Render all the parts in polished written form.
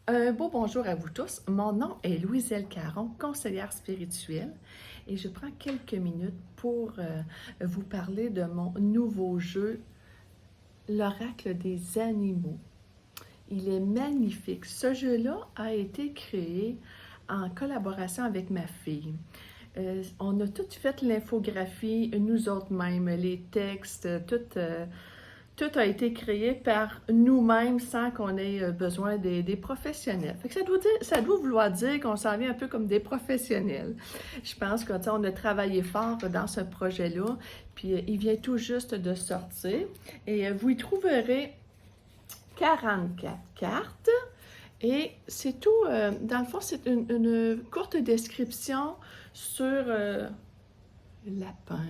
Un beau bonjour à vous tous. Mon nom est Louiselle Caron, conseillère spirituelle, et je prends quelques minutes pour vous parler de mon nouveau jeu, l'Oracle des animaux. Il est magnifique. Ce jeu-là a été créé en collaboration avec ma fille. On a tout fait l'infographie, nous autres mêmes, les textes, tout a été créé par nous-mêmes sans qu'on ait besoin des professionnels. Fait que ça doit vouloir dire qu'on s'en vient un peu comme des professionnels. Je pense qu'on a travaillé fort dans ce projet-là, puis il vient tout juste de sortir. Et vous y trouverez 44 cartes. Et c'est tout, dans le fond, c'est une courte description sur le lapin,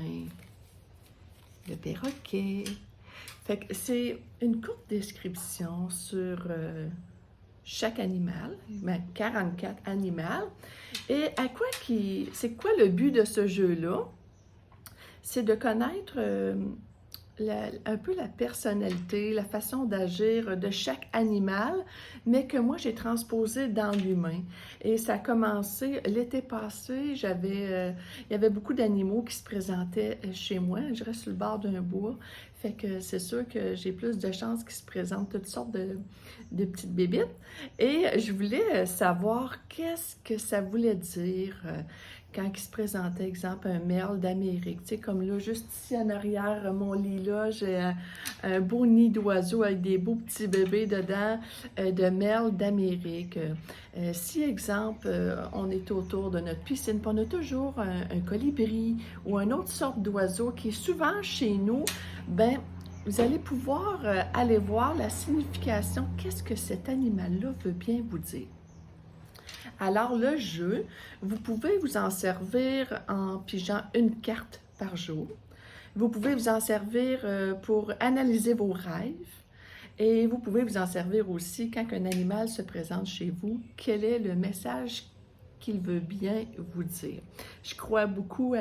le perroquet. Fait que c'est une courte description sur chaque animal, ben 44 animaux. Et c'est quoi le but de ce jeu-là? C'est de connaître un peu la personnalité, la façon d'agir de chaque animal, mais que moi j'ai transposé dans l'humain. Et ça a commencé l'été passé, il y avait beaucoup d'animaux qui se présentaient chez moi, je reste sur le bord d'un bois, fait que c'est sûr que j'ai plus de chances qu'ils se présentent toutes sortes de petites bébites. Et je voulais savoir qu'est-ce que ça voulait dire quand il se présentait, exemple, un merle d'Amérique. Tu sais, comme là, juste ici en arrière, mon lit là, j'ai un beau nid d'oiseaux avec des beaux petits bébés dedans, de merle d'Amérique. Si, exemple, on est autour de notre piscine, puis on a toujours un colibri ou une autre sorte d'oiseau qui est souvent chez nous, ben vous allez pouvoir aller voir la signification, qu'est-ce que cet animal-là veut bien vous dire. Alors, le jeu, vous pouvez vous en servir en pigeant une carte par jour. Vous pouvez vous en servir pour analyser vos rêves. Et vous pouvez vous en servir aussi quand un animal se présente chez vous. Quel est le message qu'il veut bien vous dire? Je crois beaucoup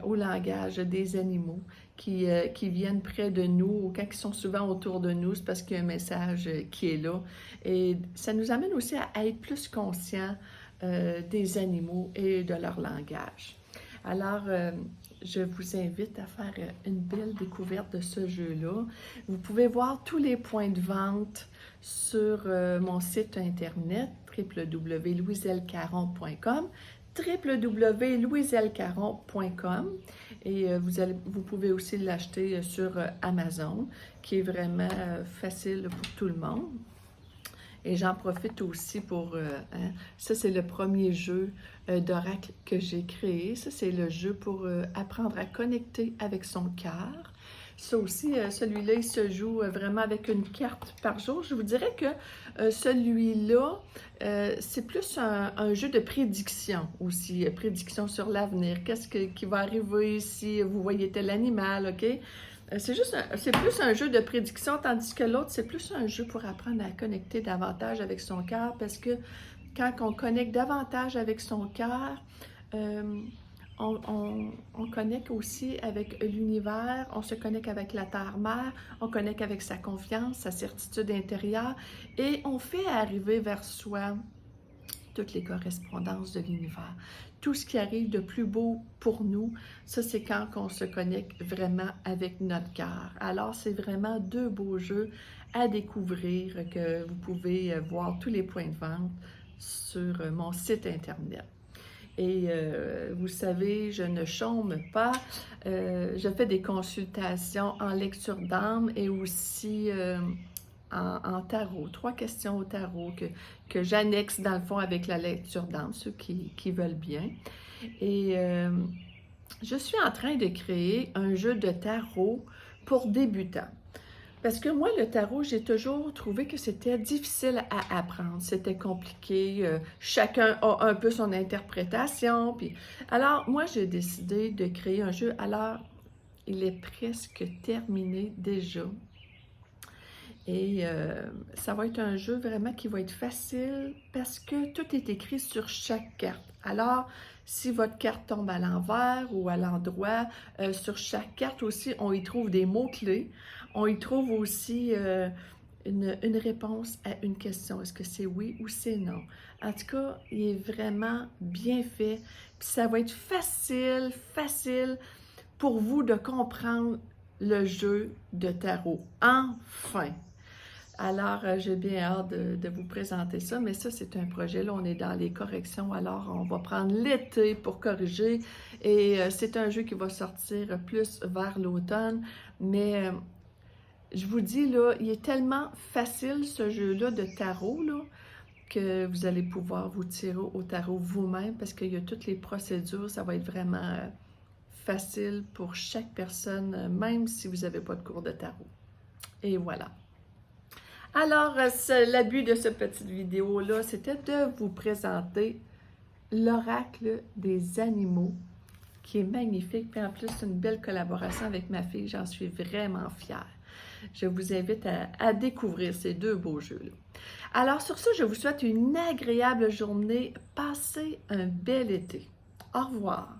au langage des animaux qui viennent près de nous, ou quand ils sont souvent autour de nous, c'est parce qu'il y a un message qui est là. Et ça nous amène aussi à être plus conscients des animaux et de leur langage. Alors, je vous invite à faire une belle découverte de ce jeu-là. Vous pouvez voir tous les points de vente sur mon site internet www.louisellecaron.com www.louisellecaron.com et vous pouvez aussi l'acheter sur Amazon, qui est vraiment facile pour tout le monde. Et j'en profite aussi pour... ça, c'est le premier jeu d'oracle que j'ai créé. Ça, c'est le jeu pour apprendre à connecter avec son cœur. Ça aussi, celui-là, il se joue vraiment avec une carte par jour. Je vous dirais que celui-là, c'est plus un jeu de prédiction aussi, prédiction sur l'avenir. Qui va arriver si vous voyez tel animal, OK? C'est plus un jeu de prédiction, tandis que l'autre, c'est plus un jeu pour apprendre à connecter davantage avec son cœur, parce que quand on connecte davantage avec son cœur, euh, on connecte aussi avec l'univers, on se connecte avec la terre-mère, on connecte avec sa confiance, sa certitude intérieure, et on fait arriver vers soi toutes les correspondances de l'univers. Tout ce qui arrive de plus beau pour nous, ça c'est quand on se connecte vraiment avec notre cœur. Alors c'est vraiment deux beaux jeux à découvrir que vous pouvez voir tous les points de vente sur mon site internet. Et vous savez, je ne chôme pas. Je fais des consultations en lecture d'âme et aussi en tarot. 3 questions au tarot que j'annexe dans le fond avec la lecture d'âme, ceux qui veulent bien. Et je suis en train de créer un jeu de tarot pour débutants. Parce que moi, le tarot, j'ai toujours trouvé que c'était difficile à apprendre. C'était compliqué. Chacun a un peu son interprétation. Puis... Alors, moi, j'ai décidé de créer un jeu. Alors, il est presque terminé déjà. Et ça va être un jeu vraiment qui va être facile parce que tout est écrit sur chaque carte. Alors, si votre carte tombe à l'envers ou à l'endroit, sur chaque carte aussi, on y trouve des mots-clés. On y trouve aussi une réponse à une question. Est-ce que c'est oui ou c'est non? En tout cas, il est vraiment bien fait. Puis ça va être facile pour vous de comprendre le jeu de tarot. Enfin! Alors, j'ai bien hâte de vous présenter ça, mais ça, c'est un projet. Là, on est dans les corrections, alors on va prendre l'été pour corriger. Et c'est un jeu qui va sortir plus vers l'automne, mais je vous dis, là, il est tellement facile, ce jeu-là de tarot, là, que vous allez pouvoir vous tirer au tarot vous-même, parce qu'il y a toutes les procédures, ça va être vraiment facile pour chaque personne, même si vous n'avez pas de cours de tarot. Et voilà. Alors, le but de cette petite vidéo-là, c'était de vous présenter l'oracle des animaux, qui est magnifique. Puis en plus, c'est une belle collaboration avec ma fille. J'en suis vraiment fière. Je vous invite à découvrir ces deux beaux jeux-là. Alors, sur ce, je vous souhaite une agréable journée. Passez un bel été. Au revoir.